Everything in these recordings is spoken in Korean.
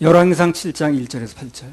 열왕기상 7장 1절에서 8절.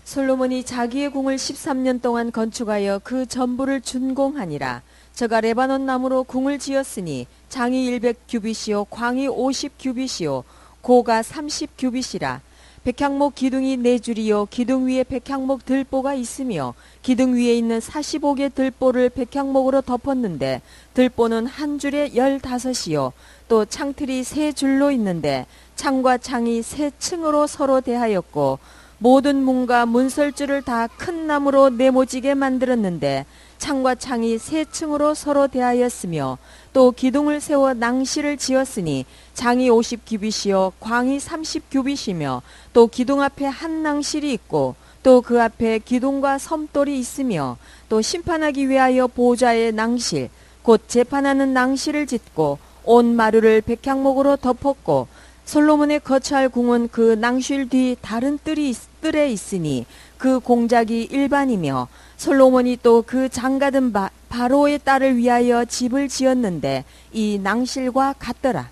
솔로몬이 자기의 궁을 13년 동안 건축하여 그 전부를 준공하니라. 저가 레바논 나무로 궁을 지었으니 장이 100규빗이요 광이 50규빗이요 고가 30규빗이라. 백향목 기둥이 4줄이요 기둥 위에 백향목 들보가 있으며 기둥 위에 있는 45개 들보를 백향목으로 덮었는데 들보는 한 줄에 15이요 또 창틀이 3줄로 있는데 창과 창이 3층으로 서로 대하였고 모든 문과 문설주를 다 큰 나무로 네모지게 만들었는데 창과 창이 3층으로 서로 대하였으며 또 기둥을 세워 낭실을 지었으니 장이 50규빗이요 광이 30규빗이며 또 기둥 앞에 한 낭실이 있고 또 그 앞에 기둥과 섬돌이 있으며 또 심판하기 위하여 보좌의 낭실 곧 재판하는 낭실을 짓고 온 마루를 백향목으로 덮었고 솔로몬의 거처할 궁은 그 낭실 뒤 다른 뜰에 있으니 그 공작이 일반이며 솔로몬이 또 그 장가든 바로의 딸을 위하여 집을 지었는데 이 낭실과 같더라.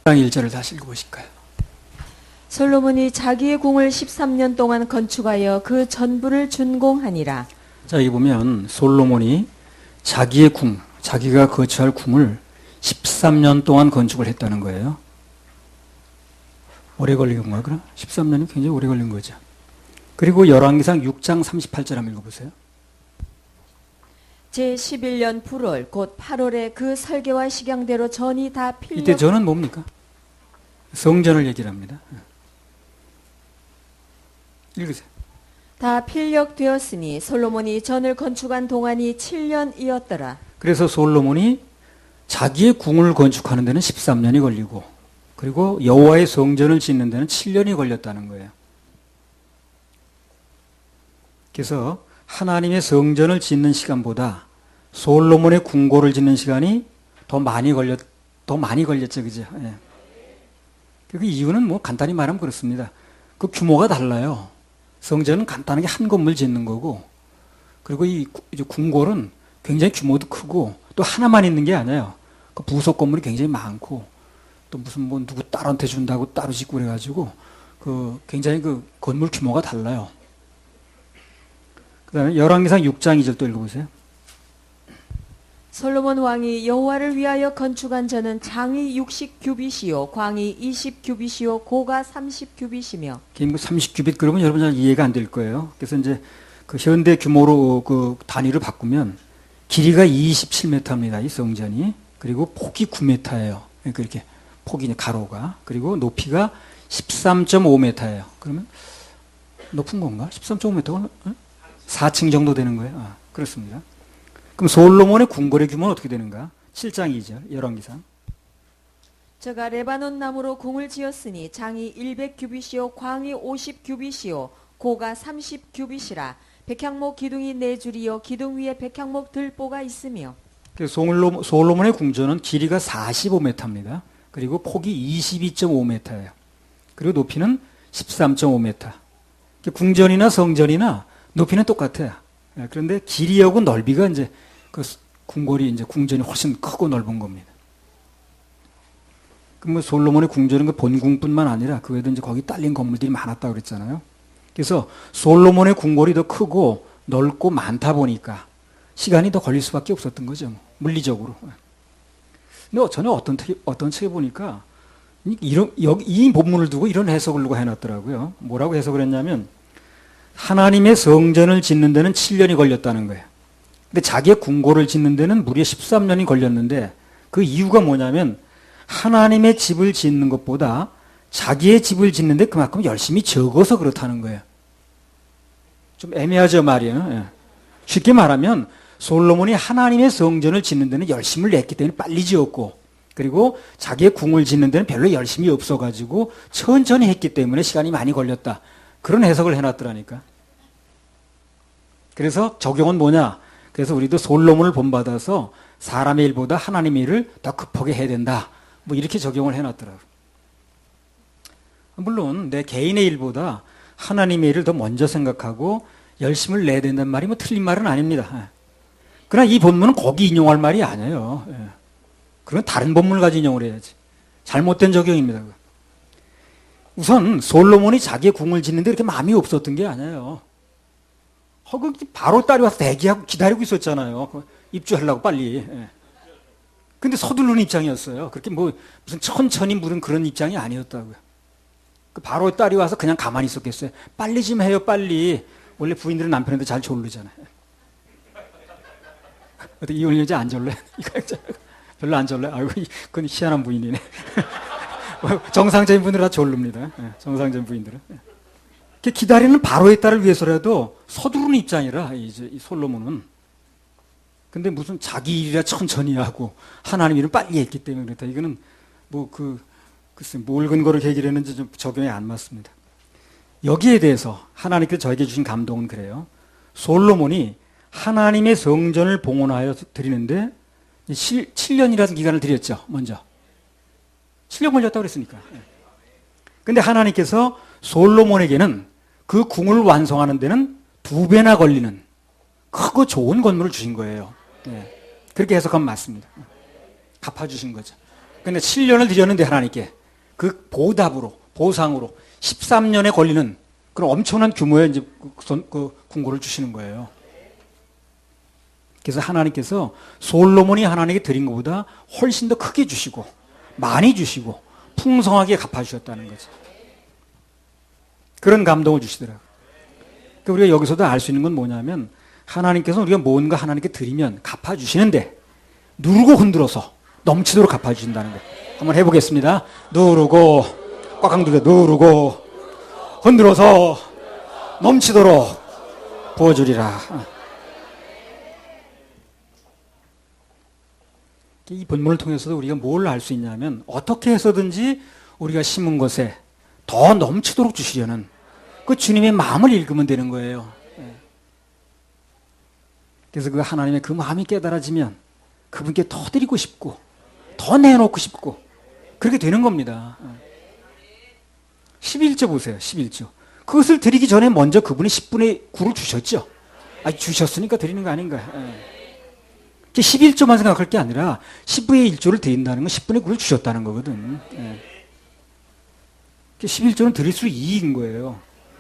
1절을 다시 읽어보실까요? 솔로몬이 자기의 궁을 13년 동안 건축하여 그 전부를 준공하니라. 자, 여기 보면 솔로몬이 자기의 궁, 자기가 거처할 궁을 13년 동안 건축을 했다는 거예요. 오래 걸린 건가 그럼? 13년이 굉장히 오래 걸린 거죠. 그리고 열왕기상 6장 38절 한번 읽어보세요. 제11년 불월 곧 8월에 그 설계와 식양대로 전이 다 필력. 이때 전은 뭡니까? 성전을 얘기를 합니다. 읽으세요. 다 필력되었으니 솔로몬이 전을 건축한 동안이 7년이었더라. 그래서 솔로몬이 자기의 궁을 건축하는 데는 13년이 걸리고 그리고 여호와의 성전을 짓는 데는 7년이 걸렸다는 거예요. 그래서 하나님의 성전을 짓는 시간보다 솔로몬의 궁궐을 짓는 시간이 더 많이 걸렸죠, 그죠? 예. 그 이유는 뭐 간단히 말하면 그렇습니다. 그 규모가 달라요. 성전은 간단하게 한 건물 짓는 거고, 그리고 이 궁궐은 굉장히 규모도 크고, 또 하나만 있는 게 아니에요. 그 부속 건물이 굉장히 많고, 또 무슨 뭐 누구 딸한테 준다고 따로 짓고 그래가지고, 그 굉장히 그 건물 규모가 달라요. 그 다음에 열왕기상 6장 2절 또 읽어보세요. 솔로몬 왕이 여호와를 위하여 건축한 전은 장이 60규빗이요 광이 20규빗이요 고가 30규빗이며. 긴 거 30규빗 그러면 여러분 잘 이해가 안 될 거예요. 그래서 이제 그 현대 규모로 그 단위를 바꾸면 길이가 27m입니다. 이 성전이. 그리고 폭이 9m예요. 그러니까 이렇게 폭이 가로가. 그리고 높이가 13.5m예요. 그러면 높은 건가? 13.5m가 4층 정도 되는 거예요. 아, 그렇습니다. 그럼 솔로몬의 궁궐의 규모는 어떻게 되는가? 7장 2절 열왕기상. 저가 레바논 나무로 궁을 지었으니 장이 100규빗이요 광이 50규빗이요 고가 30규빗이라. 백향목 기둥이 4줄이요 기둥 위에 백향목 들보가 있으며. 솔로몬의 궁전은 길이가 45m입니다. 그리고 폭이 22.5m예요. 그리고 높이는 13.5m. 궁전이나 성전이나 높이는 똑같아요. 그런데 길이하고 넓이가 이제 그 궁궐이 이제 궁전이 훨씬 크고 넓은 겁니다. 그럼 뭐 솔로몬의 궁전은 그 본궁뿐만 아니라 그 외에도 이제 거기 딸린 건물들이 많았다고 그랬잖아요. 그래서 솔로몬의 궁궐이 더 크고 넓고 많다 보니까 시간이 더 걸릴 수밖에 없었던 거죠. 물리적으로. 근데 전에 어떤 책에 보니까 이 본문을 두고 이런 해석을 누가 해놨더라고요. 뭐라고 해석을 했냐면 하나님의 성전을 짓는 데는 7년이 걸렸다는 거예요. 근데 자기의 궁궐을 짓는 데는 무려 13년이 걸렸는데 그 이유가 뭐냐면 하나님의 집을 짓는 것보다 자기의 집을 짓는데 그만큼 열심히 적어서 그렇다는 거예요. 좀 애매하죠, 말이에요. 예. 쉽게 말하면 솔로몬이 하나님의 성전을 짓는 데는 열심을 냈기 때문에 빨리 지었고 그리고 자기의 궁을 짓는 데는 별로 열심이 없어가지고 천천히 했기 때문에 시간이 많이 걸렸다. 그런 해석을 해놨더라니까. 그래서 적용은 뭐냐? 그래서 우리도 솔로몬을 본받아서 사람의 일보다 하나님의 일을 더 급하게 해야 된다. 뭐 이렇게 적용을 해놨더라고요. 물론 내 개인의 일보다 하나님의 일을 더 먼저 생각하고 열심을 내야 된다는 말이 뭐 틀린 말은 아닙니다. 그러나 이 본문은 거기 인용할 말이 아니에요. 그건 다른 본문을 가지고 인용을 해야지. 잘못된 적용입니다. 우선 솔로몬이 자기의 궁을 짓는데 그렇게 마음이 없었던 게 아니에요. 바로 딸이 와서 대기하고 기다리고 있었잖아요. 입주하려고 빨리. 예. 근데 서두르는 입장이었어요. 그렇게 뭐 무슨 천천히 무슨 그런 입장이 아니었다고요. 바로 딸이 와서 그냥 가만히 있었겠어요. 빨리 좀 해요, 빨리. 원래 부인들은 남편한테 잘 졸르잖아요. 어떻게 이혼 여자 안 졸래? 별로 안 졸래? 아이고, 그건 희한한 부인이네. 정상적인 분들은 다 졸릅니다. 정상적인 부인들은. 기다리는 바로의 딸을 위해서라도 서두르는 입장이라, 이제 이 솔로몬은. 근데 무슨 자기 일이라 천천히 하고, 하나님 일은 빨리 했기 때문에 그렇다. 이거는 글쎄, 뭘 근거로 얘기를 했는지 좀 적용이 안 맞습니다. 여기에 대해서 하나님께서 저에게 주신 감동은 그래요. 솔로몬이 하나님의 성전을 봉헌하여 드리는데 7년이라는 기간을 드렸죠. 먼저 7년 걸렸다고 그랬으니까. 근데 하나님께서 솔로몬에게는 그 궁을 완성하는 데는 2배나 걸리는 크고 좋은 건물을 주신 거예요. 그렇게 해석하면 맞습니다. 갚아주신 거죠. 근데 7년을 드렸는데 하나님께 그 보상으로 13년에 걸리는 그런 엄청난 규모의 이제 그 궁궐을 주시는 거예요. 그래서 하나님께서 솔로몬이 하나님께 드린 것보다 훨씬 더 크게 주시고 많이 주시고 풍성하게 갚아주셨다는 거죠. 그런 감동을 주시더라고요. 그러니까 우리가 여기서도 알 수 있는 건 뭐냐면 하나님께서 우리가 뭔가 하나님께 드리면 갚아주시는데 누르고 흔들어서 넘치도록 갚아주신다는 거예요. 한번 해보겠습니다. 누르고 꽉꽉 누르고 흔들어서 넘치도록 부어주리라. 이 본문을 통해서도 우리가 뭘 알 수 있냐면 어떻게 해서든지 우리가 심은 것에 더 넘치도록 주시려는 그 주님의 마음을 읽으면 되는 거예요. 그래서 그 하나님의 그 마음이 깨달아지면 그분께 더 드리고 싶고 더 내놓고 싶고 그렇게 되는 겁니다. 11조 보세요. 11조. 그것을 드리기 전에 먼저 그분이 10분의 9를 주셨죠. 주셨으니까 드리는 거 아닌가. 11조만 생각할 게 아니라 10분의 1조를 드린다는 건 10분의 9를 주셨다는 거거든. 11조는 드릴수록 이익인 거예요.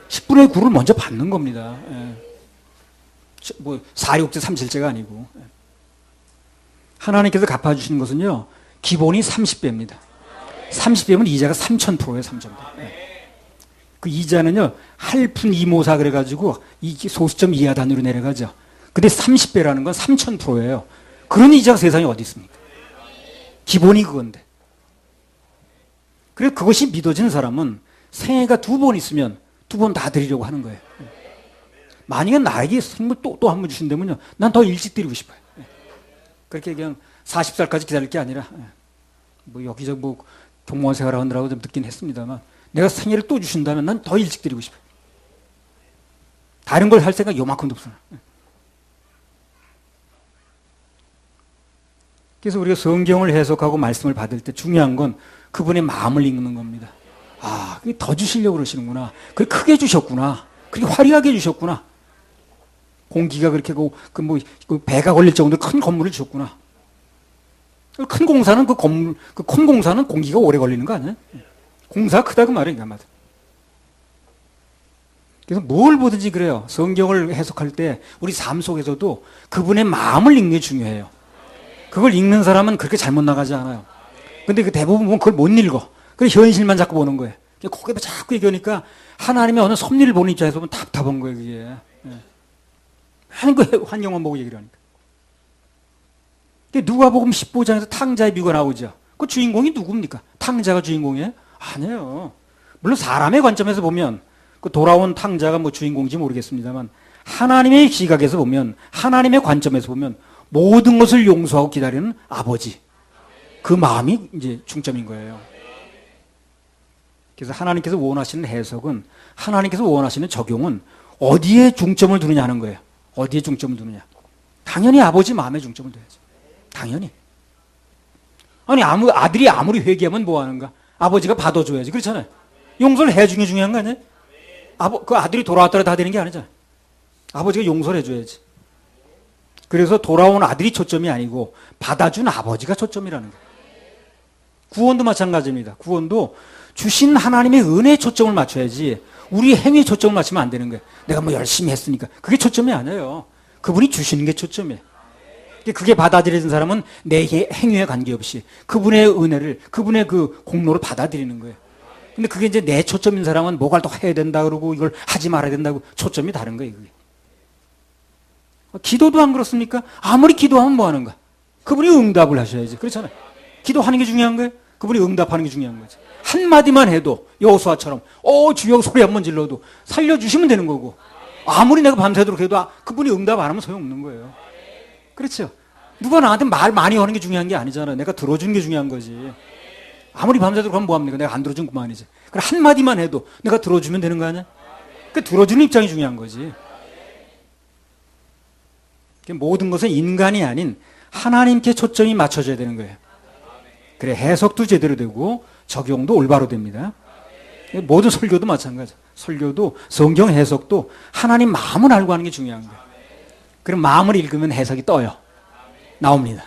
10분의 9를 먼저 받는 겁니다. 뭐 4, 6제, 3, 7제가 아니고. 하나님께서 갚아주시는 것은요. 기본이 30배입니다. 30배면 이자가 3000%예요. 3000%. 그 이자는요. 할푼 이모사 그래가지고 이게 소수점 이하 단위로 내려가죠. 근데 30배라는 건 3000%예요. 그런 이자가 세상에 어디 있습니까? 기본이 그건데. 그래서 그것이 믿어지는 사람은 생애가 2번 있으면 2번 다 드리려고 하는 거예요. 만약에 나에게 선물 또 한 번 주신다면요. 난 더 일찍 드리고 싶어요. 그렇게 그냥 40살까지 기다릴 게 아니라 뭐 여기저기 뭐 공무원 생활하느라고 좀 늦긴 했습니다만 내가 생애를 또 주신다면 난 더 일찍 드리고 싶어요. 다른 걸 할 생각 요만큼도 없어요. 그래서 우리가 성경을 해석하고 말씀을 받을 때 중요한 건 그분의 마음을 읽는 겁니다. 그게 더 주시려고 그러시는구나. 그렇게 크게 주셨구나. 그렇게 화려하게 주셨구나. 공기가 그렇게 그 배가 걸릴 정도로 큰 건물을 주셨구나. 큰 공사는 큰 공사는 공기가 오래 걸리는 거 아니에요? 공사가 크다 그 말이에요. 맞아. 그래서 뭘 보든지 그래요. 성경을 해석할 때 우리 삶 속에서도 그분의 마음을 읽는 게 중요해요. 그걸 읽는 사람은 그렇게 잘못 나가지 않아요. 근데 그 대부분 보면 그걸 못 읽어. 그래서 현실만 자꾸 보는 거예요. 거기에 자꾸 얘기하니까 하나님의 어느 섭리를 보는 입장에서 보면 답답한 거예요, 그게. 하는 거예요, 환경만 보고 얘기를 하니까. 누가복음 15장에서 탕자의 비유가 나오죠. 그 주인공이 누굽니까? 탕자가 주인공이에요? 아니에요. 물론 사람의 관점에서 보면 그 돌아온 탕자가 뭐 주인공인지 모르겠습니다만 하나님의 시각에서 보면 하나님의 관점에서 보면 모든 것을 용서하고 기다리는 아버지. 그 마음이 이제 중점인 거예요. 그래서 하나님께서 원하시는 해석은 하나님께서 원하시는 적용은 어디에 중점을 두느냐 하는 거예요. 어디에 중점을 두느냐. 당연히 아버지 마음에 중점을 둬야죠. 당연히. 아니 아들이 아무리 회개하면 뭐 하는가? 아버지가 받아줘야지. 그렇잖아요. 용서를 해주는 게 중요한 거 아니에요? 그 아들이 돌아왔더라 다 되는 게 아니잖아요. 아버지가 용서를 해줘야지. 그래서 돌아온 아들이 초점이 아니고 받아준 아버지가 초점이라는 거예요. 구원도 마찬가지입니다. 구원도 주신 하나님의 은혜에 초점을 맞춰야지 우리 행위에 초점을 맞추면 안 되는 거예요. 내가 뭐 열심히 했으니까. 그게 초점이 아니에요. 그분이 주시는 게 초점이에요. 그게 받아들여진 사람은 내 행위에 관계없이 그분의 은혜를, 그분의 그 공로를 받아들이는 거예요. 근데 그게 이제 내 초점인 사람은 뭐가 더 해야 된다 그러고 이걸 하지 말아야 된다고 초점이 다른 거예요. 그게. 기도도 안 그렇습니까? 아무리 기도하면 뭐 하는가? 그분이 응답을 하셔야지. 그렇잖아요. 기도하는 게 중요한 거예요. 그분이 응답하는 게 중요한 거죠. 한마디만 해도 여호수아처럼 주여 소리 한번 질러도 살려주시면 되는 거고, 아무리 내가 밤새도록 해도 그분이 응답 안 하면 소용없는 거예요. 그렇죠? 누가 나한테 말 많이 하는 게 중요한 게 아니잖아요. 내가 들어주는 게 중요한 거지. 아무리 밤새도록 하면 뭐합니까? 내가 안 들어주면 그만이지. 그럼 한마디만 해도 내가 들어주면 되는 거 아니야? 그 들어주는 입장이 중요한 거지. 모든 것은 인간이 아닌 하나님께 초점이 맞춰져야 되는 거예요. 그래 해석도 제대로 되고 적용도 올바로 됩니다. 모든 설교도 마찬가지죠. 설교도 성경 해석도 하나님 마음을 알고 하는 게 중요한 거예요. 그럼 마음을 읽으면 해석이 떠요. 나옵니다.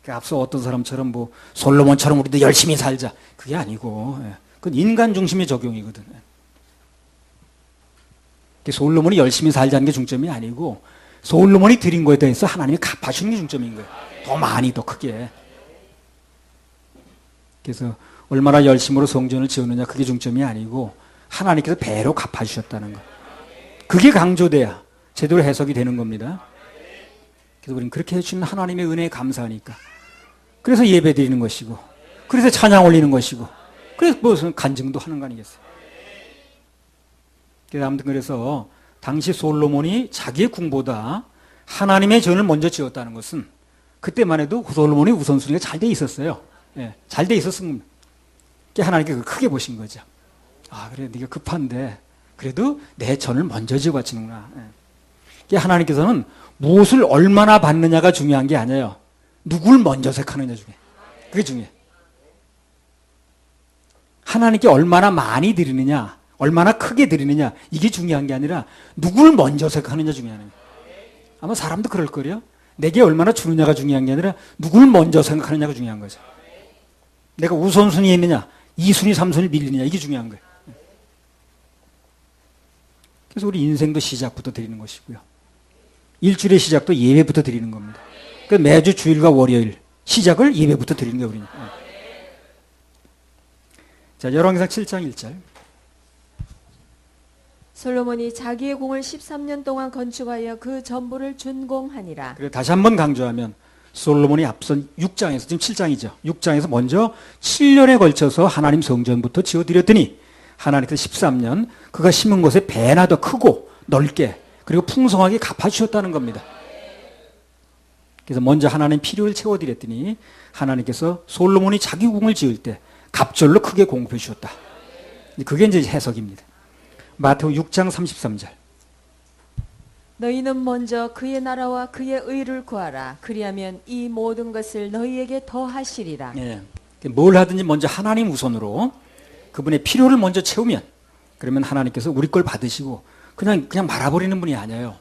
앞서 어떤 사람처럼 뭐 솔로몬처럼 우리도 열심히 살자. 그게 아니고 그건 인간 중심의 적용이거든. 솔로몬이 열심히 살자는 게 중점이 아니고 솔로몬이 드린 거에 대해서 하나님이 갚아주는 게 중점인 거예요. 더 많이 더 크게. 그래서 얼마나 열심으로 성전을 지었느냐 그게 중점이 아니고 하나님께서 배로 갚아주셨다는 거. 그게 강조돼야 제대로 해석이 되는 겁니다. 그래서 우리는 그렇게 해주신 하나님의 은혜에 감사하니까. 그래서 예배 드리는 것이고, 그래서 찬양 올리는 것이고, 그래서 무슨 간증도 하는 거 아니겠어요? 아무튼 그래서 당시 솔로몬이 자기의 궁보다 하나님의 전을 먼저 지었다는 것은 그때만 해도 솔로몬이 우선순위가 잘 돼 있었어요. 잘 돼 있었습니다. 하나님께 크게 보신 거죠. 그래 네가 급한데 그래도 내 전을 먼저 지어 바치는구나. 하나님께서는 무엇을 얼마나 받느냐가 중요한 게 아니에요. 누굴 먼저 택하느냐 중요해. 그게 중요해. 하나님께 얼마나 많이 드리느냐, 얼마나 크게 드리느냐 이게 중요한 게 아니라 누굴 먼저 택하느냐 중요한 거예요. 아마 사람도 그럴 거예요. 내게 얼마나 주느냐가 중요한 게 아니라 누굴 먼저 생각하느냐가 중요한 거죠. 내가 우선순위에 있느냐, 2순위, 3순위 밀리느냐 이게 중요한 거예요. 그래서 우리 인생도 시작부터 드리는 것이고요. 일주일의 시작도 예배부터 드리는 겁니다. 그러니까 매주 주일과 월요일 시작을 예배부터 드리는 거예요. 우리는. 자, 열왕기상 7장 1절. 솔로몬이 자기의 궁을 13년 동안 건축하여 그 전부를 준공하니라. 그래 다시 한번 강조하면 솔로몬이 앞선 6장에서 지금 7장이죠. 6장에서 먼저 7년에 걸쳐서 하나님 성전부터 지어드렸더니 하나님께서 13년 그가 심은 것에 배나 더 크고 넓게 그리고 풍성하게 갚아주셨다는 겁니다. 그래서 먼저 하나님 필요를 채워드렸더니 하나님께서 솔로몬이 자기 궁을 지을 때 갑절로 크게 공급해 주셨다. 그게 이제 해석입니다. 마태복음 6장 33절. 너희는 먼저 그의 나라와 그의 의를 구하라. 그리하면 이 모든 것을 너희에게 더하시리라. 뭘 하든지 먼저 하나님 우선으로 그분의 필요를 먼저 채우면 그러면 하나님께서 우리 걸 받으시고 그냥 말아버리는 분이 아니에요.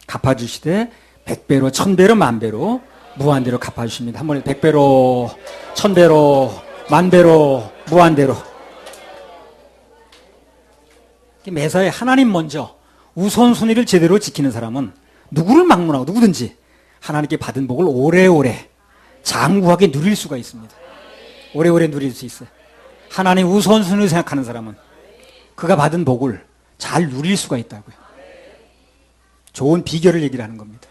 갚아주시되 100배로 1000배로 만배로 무한대로 갚아주십니다. 한 번에 100배로 1000배로 만배로 무한대로. 매사에 하나님 먼저 우선순위를 제대로 지키는 사람은 누구를 막론하고 누구든지 하나님께 받은 복을 오래오래 장구하게 누릴 수가 있습니다. 오래오래 누릴 수 있어요. 하나님 우선순위를 생각하는 사람은 그가 받은 복을 잘 누릴 수가 있다고요. 좋은 비결을 얘기를 하는 겁니다.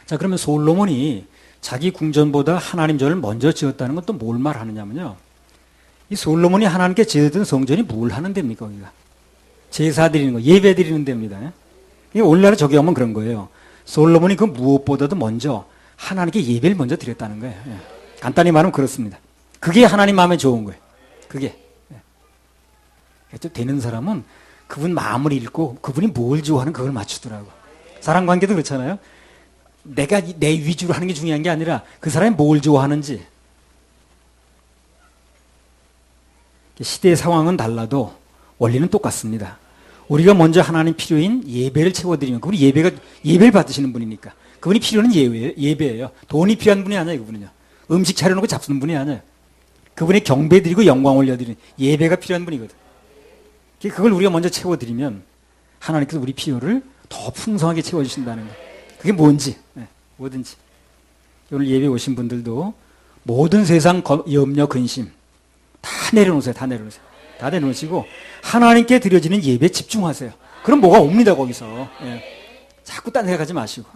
자, 그러면 솔로몬이 자기 궁전보다 하나님 전을 먼저 지었다는 건 또 뭘 말하느냐면요. 이 솔로몬이 하나님께 지었던 성전이 뭘 하는 데입니까? 거기가 제사 드리는 거, 예배 드리는 데입니다. 이게 오늘날에 적용하면 그런 거예요. 솔로몬이 그 무엇보다도 먼저 하나님께 예배를 먼저 드렸다는 거예요. 간단히 말하면 그렇습니다. 그게 하나님 마음에 좋은 거예요. 그게. 좀 되는 사람은 그분 마음을 읽고 그분이 뭘 좋아하는 그걸 맞추더라고. 사람 관계도 그렇잖아요. 내가 내 위주로 하는 게 중요한 게 아니라 그 사람이 뭘 좋아하는지. 시대의 상황은 달라도 원리는 똑같습니다. 우리가 먼저 하나님 필요인 예배를 채워드리면 그분이 예배를 받으시는 분이니까 그분이 필요는 예배예요. 돈이 필요한 분이 아니에요. 그분은요. 음식 차려놓고 잡수는 분이 아니에요. 그분이 경배 드리고 영광 올려드리는 예배가 필요한 분이거든. 그걸 우리가 먼저 채워드리면 하나님께서 우리 필요를 더 풍성하게 채워주신다는 거예요. 그게 뭔지, 뭐든지. 오늘 예배 오신 분들도 모든 세상 염려, 근심 다 내려놓으세요. 다 내려놓으세요. 다 내려놓으시고 하나님께 드려지는 예배에 집중하세요. 그럼 뭐가 옵니다, 거기서. 자꾸 딴 생각하지 마시고.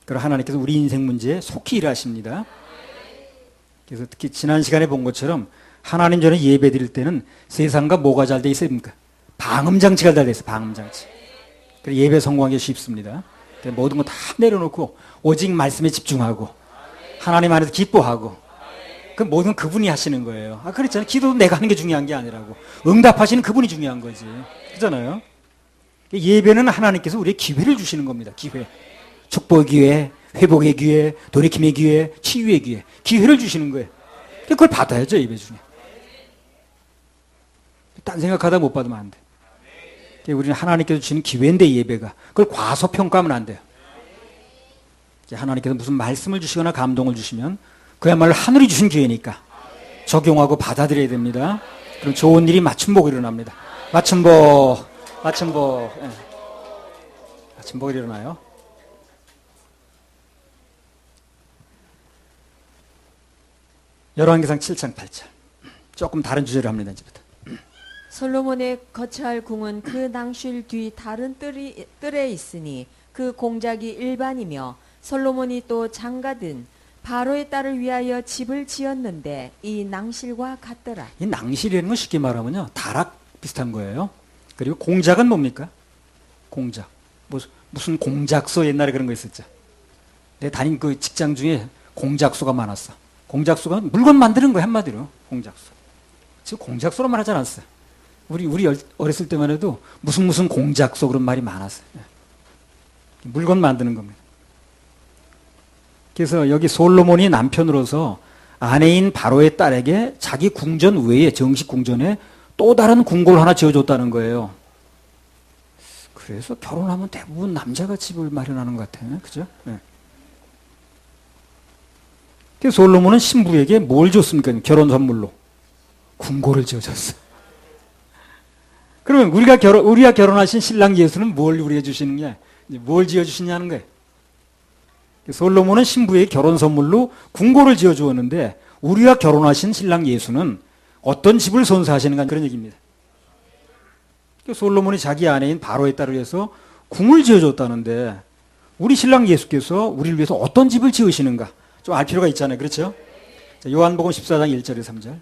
그럼 하나님께서 우리 인생 문제에 속히 일하십니다. 그래서 특히 지난 시간에 본 것처럼 하나님 전에 예배 드릴 때는 세상과 뭐가 잘 돼 있습니까? 방음장치가 잘 돼 있어요. 방음장치. 그래서 예배 성공하기 쉽습니다. 모든 거 다 내려놓고 오직 말씀에 집중하고 하나님 안에서 기뻐하고 그 모든 건 그분이 하시는 거예요. 그랬잖아요. 기도도 내가 하는 게 중요한 게 아니라고. 응답하시는 그분이 중요한 거지. 그렇잖아요. 예배는 하나님께서 우리에게 기회를 주시는 겁니다. 기회. 축복의 기회, 회복의 기회, 돌이킴의 기회, 치유의 기회. 기회를 주시는 거예요. 그걸 받아야죠, 예배 중에. 딴 생각하다 못 받으면 안 돼. 우리는 하나님께서 주시는 기회인데 예배가. 그걸 과소평가하면 안 돼요. 하나님께서 무슨 말씀을 주시거나 감동을 주시면 그야말로 하늘이 주신 기회니까 적용하고 받아들여야 됩니다. 그럼 좋은 일이 맞춤복으로 일어납니다. 맞춤복. 맞춤복이 일어나요. 열왕기상 7장 8절. 조금 다른 주제로 합니다, 이제부터. 솔로몬의 거처할 궁은 그 낭실 뒤 다른 뜰에 있으니 그 공작이 일반이며 솔로몬이 또 장가든 바로의 딸을 위하여 집을 지었는데 이 낭실과 같더라. 이 낭실이라는 건 쉽게 말하면요, 다락 비슷한 거예요. 그리고 공작은 뭡니까? 공작. 무슨 공작소 옛날에 그런 거 있었죠. 내 다닌 그 직장 중에 공작소가 많았어. 공작소가 물건 만드는 거야, 한마디로. 공작소. 지금 공작소로만 하지 않았어요. 우리 어렸을 때만 해도 무슨 공작소 그런 말이 많았어요. 물건 만드는 겁니다. 그래서 여기 솔로몬이 남편으로서 아내인 바로의 딸에게 자기 궁전 외에 정식 궁전에 또 다른 궁궐을 하나 지어줬다는 거예요. 그래서 결혼하면 대부분 남자가 집을 마련하는 것 같아요. 그죠? 네. 그래서 솔로몬은 신부에게 뭘 줬습니까? 결혼 선물로. 궁궐을 지어줬어요. 그러면 우리가 결혼하신 신랑 예수는 뭘 우리에게 주시느냐? 뭘 지어주시냐는 거예요. 솔로몬은 신부에게 결혼 선물로 궁궐을 지어주었는데 우리가 결혼하신 신랑 예수는 어떤 집을 선사하시는가 그런 얘기입니다. 솔로몬이 자기 아내인 바로의 딸을 위해서 궁을 지어줬다는데 우리 신랑 예수께서 우리를 위해서 어떤 집을 지으시는가 좀 알 필요가 있잖아요. 그렇죠? 자, 요한복음 14장 1절에 3절.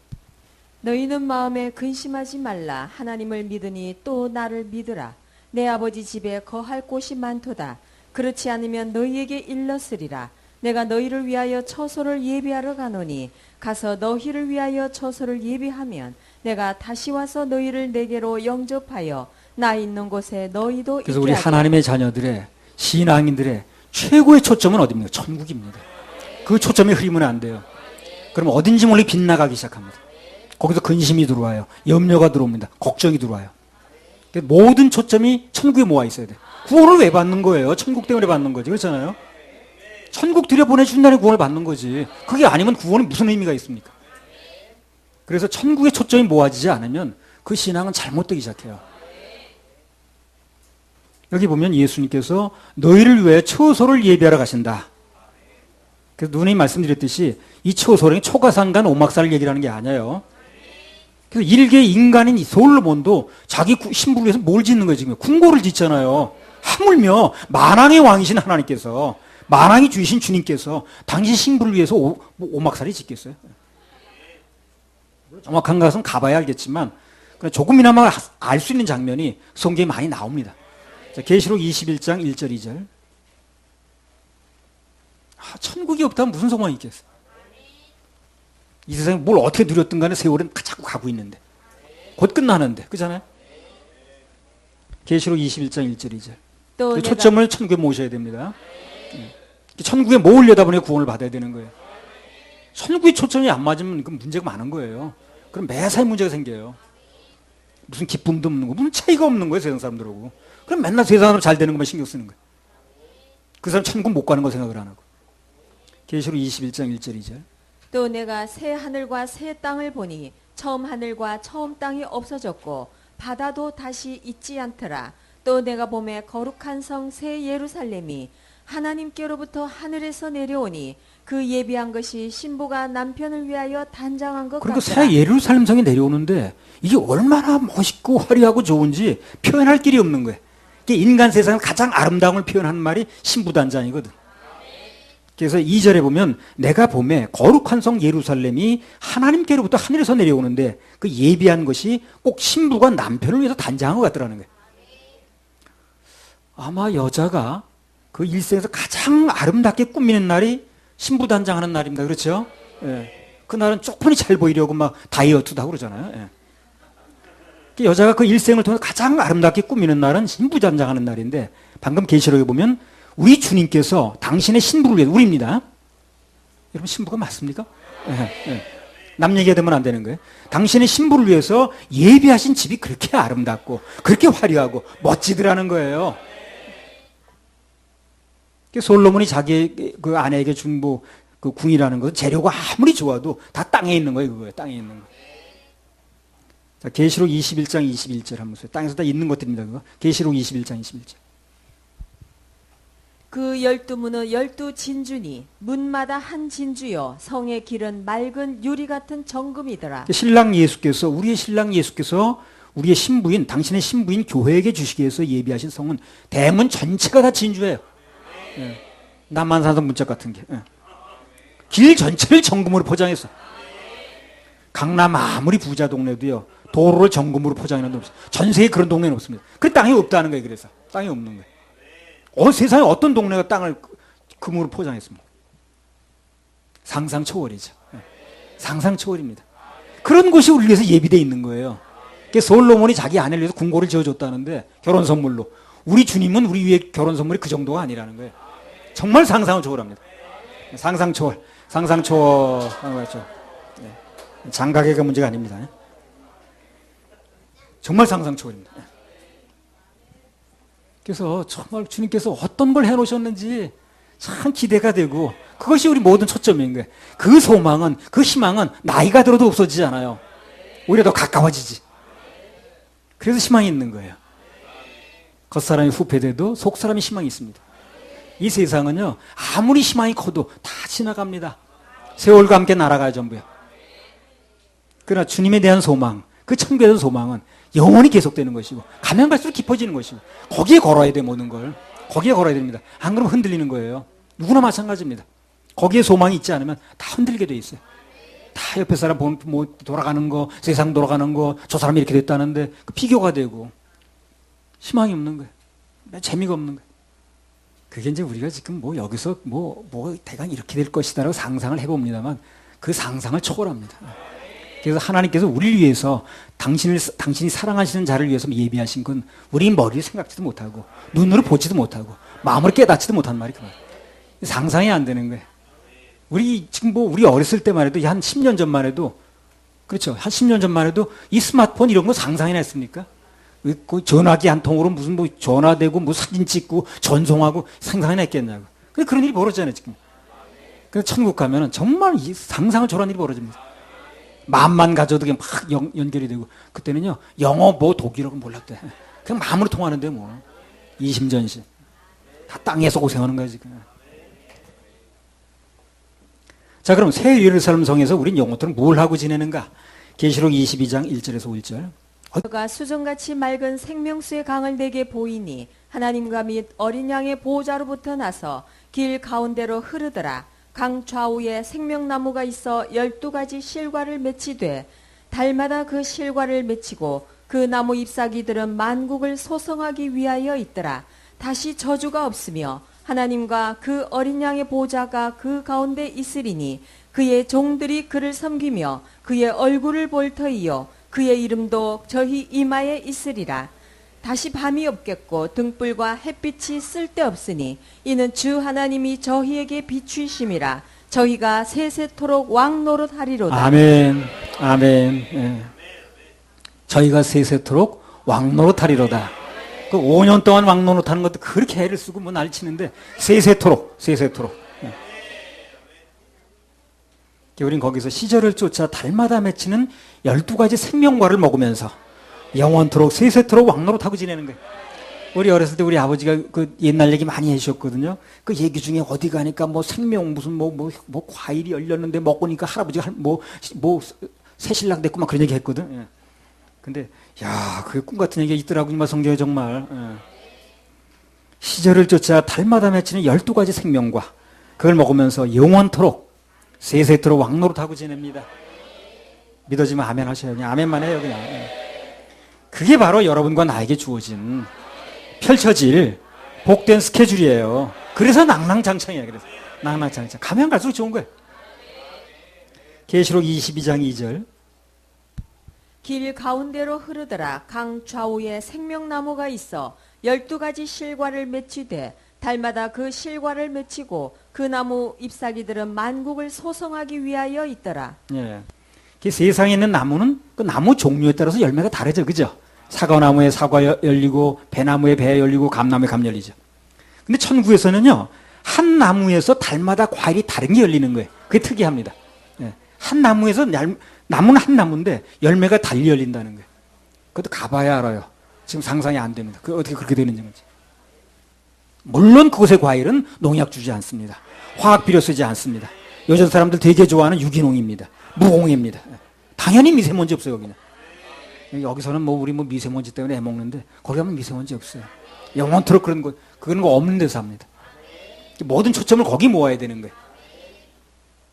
너희는 마음에 근심하지 말라. 하나님을 믿으니 또 나를 믿으라. 내 아버지 집에 거할 곳이 많도다. 그렇지 않으면 너희에게 일렀으리라. 내가 너희를 위하여 처소를 예비하러 가노니 가서 너희를 위하여 처소를 예비하면 내가 다시 와서 너희를 내게로 영접하여 나 있는 곳에 너희도 있게 그래서 우리 하리라. 하나님의 자녀들의 신앙인들의 최고의 초점은 어디입니까? 천국입니다. 그 초점에 흐리면 안 돼요. 그럼 어딘지 모르게 빗나가기 시작합니다. 거기서 근심이 들어와요. 염려가 들어옵니다. 걱정이 들어와요. 모든 초점이 천국에 모아 있어야 돼. 구원을 왜 받는 거예요? 천국 때문에 받는 거지. 그렇잖아요? 천국 들여보내준다는 구원을 받는 거지. 그게 아니면 구원이 무슨 의미가 있습니까? 그래서 천국의 초점이 모아지지 않으면 그 신앙은 잘못되기 시작해요. 여기 보면 예수님께서 너희를 위해 처소를 예비하러 가신다. 그래서 누누이 말씀드렸듯이 이 처소는 초가상간 오막사를 얘기하는 게 아니에요. 그래서 일개 인간인 이 솔로몬도 자기 신부를 위해서 뭘 짓는 거예요, 지금? 궁궐을 짓잖아요. 하물며 만왕의 왕이신 하나님께서, 만왕이 주이신 주님께서 당신 신부를 위해서 오막살이 짓겠어요? 정확한 것은 가봐야 알겠지만 조금이나마 알 수 있는 장면이 성경에 많이 나옵니다. 자, 계시록 21장 1절 2절. 천국이 없다면 무슨 소망이 있겠어요? 이 세상에 뭘 어떻게 누렸든 간에 세월은 자꾸 가고 있는데 곧 끝나는데, 그렇잖아요? 계시록 21장 1절 2절. 또 초점을 천국에 모셔야 됩니다. 천국에 모으려다 보니 구원을 받아야 되는 거예요. 천국의 초점이 안 맞으면 그 문제가 많은 거예요. 그럼 매사에 문제가 생겨요. 무슨 기쁨도 없는 거, 무슨 차이가 없는 거예요, 세상 사람들하고. 그럼 맨날 세상 사람 잘 되는 것만 신경 쓰는 거예요. 그 사람 천국 못 가는 거 생각을 안 하고. 계시록 21장 1절 2절. 또 내가 새 하늘과 새 땅을 보니 처음 하늘과 처음 땅이 없어졌고 바다도 다시 있지 않더라. 또 내가 보매 거룩한 성 새 예루살렘이 하나님께로부터 하늘에서 내려오니 그 예비한 것이 신부가 남편을 위하여 단장한 것 그러니까 같더라. 새 예루살렘 성이 내려오는데 이게 얼마나 멋있고 화려하고 좋은지 표현할 길이 없는 거예요. 이게 인간 세상의 가장 아름다움을 표현하는 말이 신부단장이거든. 그래서 2절에 보면 내가 봄에 거룩한 성 예루살렘이 하나님께로부터 하늘에서 내려오는데 그 예비한 것이 꼭 신부가 남편을 위해서 단장한 것 같더라는 거예요. 아마 여자가 그 일생에서 가장 아름답게 꾸미는 날이 신부 단장하는 날입니다. 그렇죠? 예. 그날은 조금이 잘 보이려고 막 다이어트도 하고 그러잖아요. 예. 여자가 그 일생을 통해 가장 아름답게 꾸미는 날은 신부 단장하는 날인데 방금 계시록에 보면 우리 주님께서 당신의 신부를 위해 우리입니다. 여러분 신부가 맞습니까? 예. 예. 남 얘기가 되면 안 되는 거예요. 당신의 신부를 위해서 예비하신 집이 그렇게 아름답고 그렇게 화려하고 멋지더라는 거예요. 솔로몬이 자기 그 아내에게 준 그 궁이라는 것은 재료가 아무리 좋아도 다 땅에 있는 거예요. 그거예요. 땅에 있는 거. 자, 계시록 21장 21절 한번 보세요. 땅에서 다 있는 것들입니다. 그거. 계시록 21장 21절. 그 12문은 12진주니 문마다 한 진주여 성의 길은 맑은 유리 같은 정금이더라. 신랑 예수께서 우리의 신랑 예수께서 우리의 신부인 당신의 신부인 교회에게 주시기 위해서 예비하신 성은 대문 전체가 다 진주예요. 예. 남한산성 문짝 같은 게. 예. 길 전체를 정금으로 포장했어. 강남 아무리 부자 동네도요. 도로를 정금으로 포장해놓은 데 없어요. 전 세계에 그런 동네는 없습니다. 그 땅이 없다는 거예요. 그래서 땅이 없는 거예요. 세상에 어떤 동네가 땅을 금으로 포장했습니까? 상상 초월이죠. 예. 상상 초월입니다. 그런 곳이 우리 위해서 예비되어 있는 거예요. 솔로몬이 자기 아내를 위해서 궁궐을 지어줬다는데 결혼 선물로 우리 주님은 우리 위해 결혼 선물이 그 정도가 아니라는 거예요. 정말 상상을 초월합니다. 상상 초월, 상상 초월. 장가계가 문제가 아닙니다. 정말 상상 초월입니다. 그래서 정말 주님께서 어떤 걸 해놓으셨는지 참 기대가 되고 그것이 우리 모든 초점인 거예요. 그 소망은, 그 희망은 나이가 들어도 없어지지 않아요. 오히려 더 가까워지지. 그래서 희망이 있는 거예요. 겉사람이 후패돼도 속사람이 희망이 있습니다. 이 세상은요 아무리 희망이 커도 다 지나갑니다. 세월과 함께 날아가요 전부요. 그러나 주님에 대한 소망, 그 천국에 대한 소망은 영원히 계속되는 것이고 가면 갈수록 깊어지는 것이고 거기에 걸어야 돼. 모든 걸 거기에 걸어야 됩니다. 안 그러면 흔들리는 거예요. 누구나 마찬가지입니다. 거기에 소망이 있지 않으면 다 흔들게 돼 있어요. 다 옆에 사람 보면 뭐 돌아가는 거, 세상 돌아가는 거, 저 사람이 이렇게 됐다는데 그 비교가 되고 희망이 없는 거예요. 재미가 없는 거예요. 그게 이제 우리가 지금 뭐 여기서 뭐 대강 이렇게 될 것이다라고 상상을 해봅니다만 그 상상을 초월합니다. 그래서 하나님께서 우리를 위해서 당신이 사랑하시는 자를 위해서 예비하신 건 우리 머리를 생각지도 못하고 눈으로 보지도 못하고 마음으로 깨닫지도 못한 말이 그 말이에요. 상상이 안 되는 거예요. 우리 지금 우리 어렸을 때만 해도 한 10년 전만 해도 그렇죠. 한 10년 전만 해도 이 스마트폰 이런 거 상상이나 했습니까? 그 전화기 한 통으로 무슨 전화되고 사진 찍고 전송하고 상상이나 했겠냐고. 근데 그런 일이 벌어지잖아요 지금. 그래서 천국 가면은 정말 이 상상을 초월한 일이 벌어집니다. 마음만 가져도 그냥 막 연결이 되고 그때는요 영어 독일어가 몰랐대. 그냥 마음으로 통하는데 뭐 이심전심 다 땅에서 고생하는 거야 지금. 자 그럼 새 예루살렘 성에서 우린 영혼들은 뭘 하고 지내는가? 계시록 22장 1절에서 5절. 그가 수정같이 맑은 생명수의 강을 내게 보이니 하나님과 및 어린 양의 보호자로부터 나서 길 가운데로 흐르더라. 강 좌우에 생명나무가 있어 12가지 실과를 맺히되 달마다 그 실과를 맺히고 그 나무 잎사귀들은 만국을 소성하기 위하여 있더라. 다시 저주가 없으며 하나님과 그 어린 양의 보호자가 그 가운데 있으리니 그의 종들이 그를 섬기며 그의 얼굴을 볼 터이요 그의 이름도 저희 이마에 있으리라. 다시 밤이 없겠고 등불과 햇빛이 쓸데없으니 이는 주 하나님이 저희에게 비추심이라. 저희가 세세토록 왕노릇하리로다. 아멘. 아멘. 예. 저희가 세세토록 왕노릇하리로다. 그 5년 동안 왕노릇하는 것도 그렇게 애를 쓰고 뭐 날치는데 세세토록. 예. 우린 거기서 시절을 쫓아 달마다 맺히는 12가지 생명과를 먹으면서 영원토록 세세토록 왕노릇하고 지내는 거예요. 우리 어렸을 때 우리 아버지가 그 옛날 얘기 많이 해주셨거든요. 그 얘기 중에 어디 가니까 뭐 생명 무슨 뭐 과일이 열렸는데 먹으니까 할아버지가 새신랑 됐구만 그런 얘기 했거든. 예. 근데 야, 그게 꿈 같은 얘기가 있더라고 이 성경에 정말. 예. 시절을 쫓아 달마다 맺히는 12가지 생명과 그걸 먹으면서 영원토록 세세토록 왕노릇하고 지냅니다. 믿어지면 아멘 하셔요. 그냥 아멘만 해요 그냥. 예. 그게 바로 여러분과 나에게 주어진 펼쳐질 복된 스케줄이에요. 그래서 낭낭장창이에요. 그래서 낭낭장창. 가면 갈수록 좋은 거예요. 계시록 22장 2절. 길 가운데로 흐르더라. 강 좌우에 생명나무가 있어 12가지 실과를 맺히되 달마다 그 실과를 맺히고 그 나무 잎사귀들은 만국을 소성하기 위하여 있더라. 예. 그 세상에 있는 나무는 그 나무 종류에 따라서 열매가 다르죠. 그죠? 사과나무에 사과 열리고 배나무에 배 열리고 감나무에 감 열리죠. 근데 천국에서는요. 한 나무에서 달마다 과일이 다른 게 열리는 거예요. 그게 특이합니다. 예. 한 나무에서 나무는 한 나무인데 열매가 달리 열린다는 거예요. 그것도 가봐야 알아요. 지금 상상이 안 됩니다. 그 어떻게 그렇게 되는지. 물론 그곳의 과일은 농약 주지 않습니다. 화학 비료 쓰지 않습니다. 요즘 사람들 되게 좋아하는 유기농입니다. 무공해입니다. 당연히 미세먼지 없어요 여기는. 여기서는 우리 미세먼지 때문에 해먹는데 거기 가면 미세먼지 없어요. 영원토록 그런 거 없는 데서 합니다. 모든 초점을 거기 모아야 되는 거예요.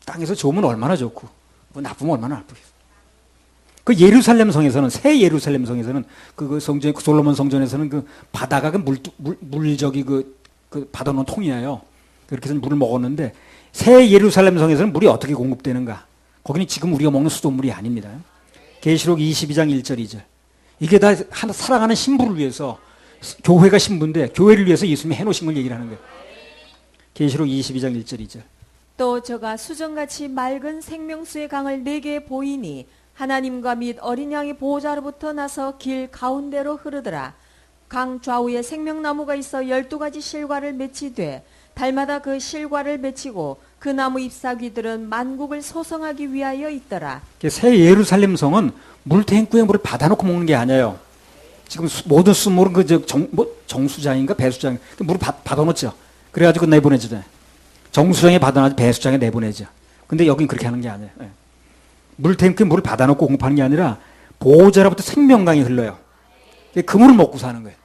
땅에서 좋으면 얼마나 좋고 나쁘면 얼마나 나쁘겠어요. 그 예루살렘 성에서는 새 예루살렘 성에서는 그 성전 솔로몬 성전에서는 그 바다가 그 물적이 그 받아놓은 통이에요. 그렇게 해서 물을 먹었는데 새 예루살렘 성에서는 물이 어떻게 공급되는가? 거기는 지금 우리가 먹는 수돗물이 아닙니다. 계시록 22장 1절 2절. 이게 다 사랑하는 신부를 위해서 교회가 신부인데 교회를 위해서 예수님이 해놓으신 걸 얘기를 하는 거예요. 계시록 22장 1절 2절. 또 저가 수정같이 맑은 생명수의 강을 내게 보이니 하나님과 및 어린 양의 보호자로부터 나서 길 가운데로 흐르더라. 강 좌우에 생명나무가 있어 12가지 실과를 맺히되 달마다 그 실과를 맺히고 그 나무 잎사귀들은 만국을 소성하기 위하여 있더라. 새 예루살렘 성은 물탱크에 물을 받아놓고 먹는 게 아니에요. 지금 모든 수물은 정수장인가 배수장 물을 받아놓죠. 그래가지고 내보내죠. 정수장에 받아놔서 배수장에 내보내죠. 근데 여긴 그렇게 하는 게 아니에요. 물탱크에 물을 받아놓고 공급하는 게 아니라 보호자로부터 생명강이 흘러요. 그 물을 먹고 사는 거예요.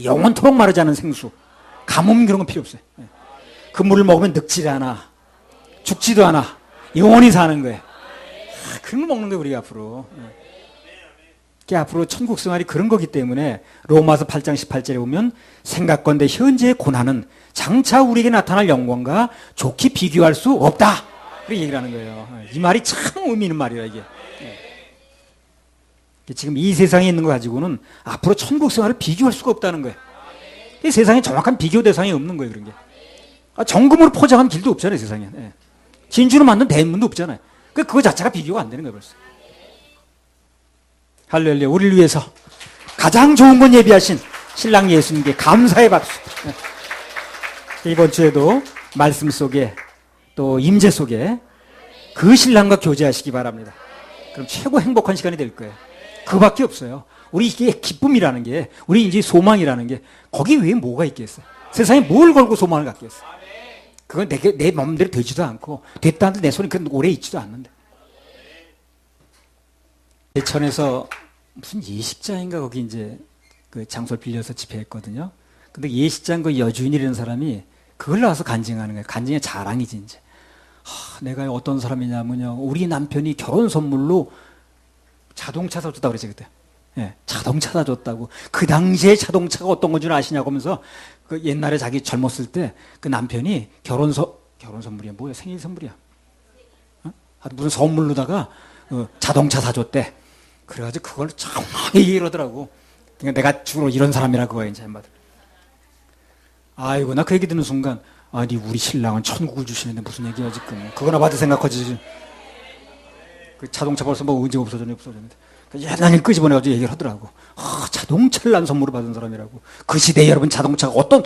영원토록 마르지 않은 생수. 가뭄 그런 건 필요 없어요. 그 물을 먹으면 늙지 않아. 죽지도 않아. 영원히 사는 거예요. 그런 걸 먹는 거예요, 우리가 앞으로. 앞으로 천국 생활이 그런 거기 때문에 로마서 8장 18절에 보면 생각건대 현재의 고난은 장차 우리에게 나타날 영광과 좋게 비교할 수 없다. 그렇게 얘기를 하는 거예요. 이 말이 참 의미 있는 말이에요, 이게. 지금 이 세상에 있는 거 가지고는 앞으로 천국 생활을 비교할 수가 없다는 거예요. 이 세상에 정확한 비교 대상이 없는 거예요, 그런 게. 정금으로 포장한 길도 없잖아요, 세상에. 진주로 만든 대문도 없잖아요. 그거 자체가 비교가 안 되는 거예요, 벌써. 할렐루야. 우리를 위해서 가장 좋은 건 예비하신 신랑 예수님께 감사의 박수. 이번 주에도 말씀 속에 또 임재 속에 그 신랑과 교제하시기 바랍니다. 그럼 최고 행복한 시간이 될 거예요. 그밖에 없어요. 우리 이게 기쁨이라는 게, 우리 이제 소망이라는 게 거기 외에 뭐가 있겠어요? 세상에 뭘 걸고 소망을 갖겠어요? 그건 내 마음대로 되지도 않고 됐다 한들 내 손이 그 오래 있지도 않는데. 대천에서 무슨 예식장인가 거기 이제 그 장소를 빌려서 집회했거든요. 근데 예식장 그 여주인이라는 사람이 그걸 나와서 간증하는 거예요. 간증의 자랑이지 이제. 내가 어떤 사람이냐면요, 우리 남편이 결혼 선물로 자동차 사줬다고 그랬지 그때. 자동차 사줬다고. 그 당시에 자동차가 어떤 건 줄 아시냐고 하면서 그 옛날에 자기 젊었을 때 그 남편이 결혼 선물이야 뭐야 생일 선물이야. 무슨 선물로다가 자동차 사줬대. 그래가지고 그걸 참 얘기하더라고. 그러니까 내가 주로 이런 사람이라 그거야 이제 한마디로. 아이고 나 그 얘기 듣는 순간 아니 우리 신랑은 천국을 주시는데 무슨 얘기야 지금. 그거나 봐도 생각하지. 그 자동차 벌써 언제 없어졌는데 옛날에 끄집어내가지고 얘기를 하더라고. 자동차를 난 선물을 받은 사람이라고. 그 시대에 여러분 자동차가 어떤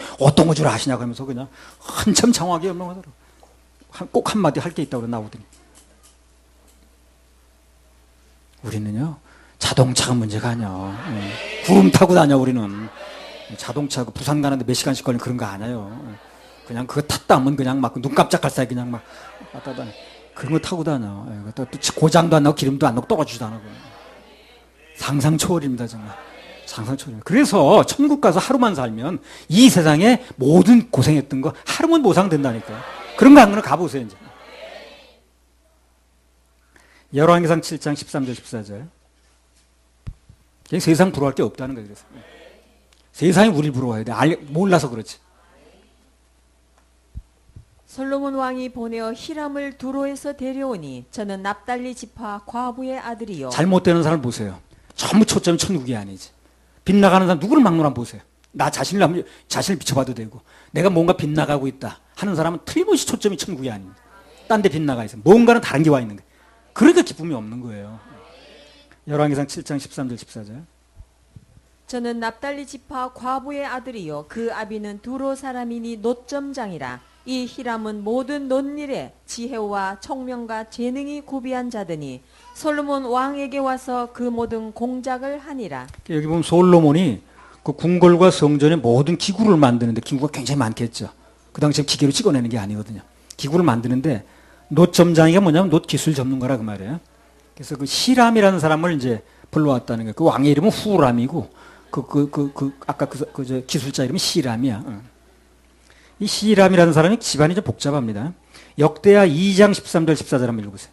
거 줄 아시냐고 하면서 그냥 한참 장황하게 설명하더라고. 꼭 한마디 할 게 있다고 나오더니. 우리는요, 자동차가 문제가 아니야. 구름 타고 다녀, 우리는. 자동차, 부산 가는데 몇 시간씩 걸리는 그런 거 아니에요. 그냥 그거 탔다 하면 그냥 막 눈 깜짝할 사이 그냥 막 왔다 다녀. 그런 거 타고 다녀. 또 고장도 안 나고 기름도 안 나고 떨어지지도 않고. 상상 초월입니다, 정말. 상상 초월. 그래서 천국 가서 하루만 살면 이 세상에 모든 고생했던 거 하루만 보상된다니까요. 그런 거 안 그러면 가보세요, 이제. 열왕기상 7장 13절 14절. 세상 부러워할 게 없다는 거예요. 그래서. 세상이 우리를 부러워해야 돼. 몰라서 그렇지. 솔로몬 왕이 보내어 히람을 두로에서 데려오니 저는 납달리 지파 과부의 아들이요. 잘못되는 사람을 보세요. 전부 초점이 천국이 아니지. 빗나가는 사람 누구를 막론하면 보세요. 나 자신을 비춰봐도 되고 내가 뭔가 빗나가고 있다 하는 사람은 틀림없이 초점이 천국이 아닙니다. 딴 데 빗나가 있어요. 뭔가는 다른 게 와 있는 거예요. 그러니까 기쁨이 없는 거예요. 열왕기상 7장 13절 14절. 저는 납달리 지파 과부의 아들이요 그 아비는 두로 사람이니 노점장이라. 이 히람은 모든 논일에 지혜와 청명과 재능이 구비한 자더니 솔로몬 왕에게 와서 그 모든 공작을 하니라. 여기 보면 솔로몬이 그 궁궐과 성전의 모든 기구를 만드는데 기구가 굉장히 많겠죠. 그 당시에 기계로 찍어내는 게 아니거든요. 기구를 만드는데 놋점장이가 뭐냐면 놋 기술 전문가라 그 말이에요. 그래서 그 히람이라는 사람을 이제 불러왔다는 거예요. 그 왕의 이름은 후람이고 아까 저 기술자 이름은 히람이야. 이 히람이라는 사람이 집안이 좀 복잡합니다. 역대하 2장 13절 14절 한번 읽어보세요.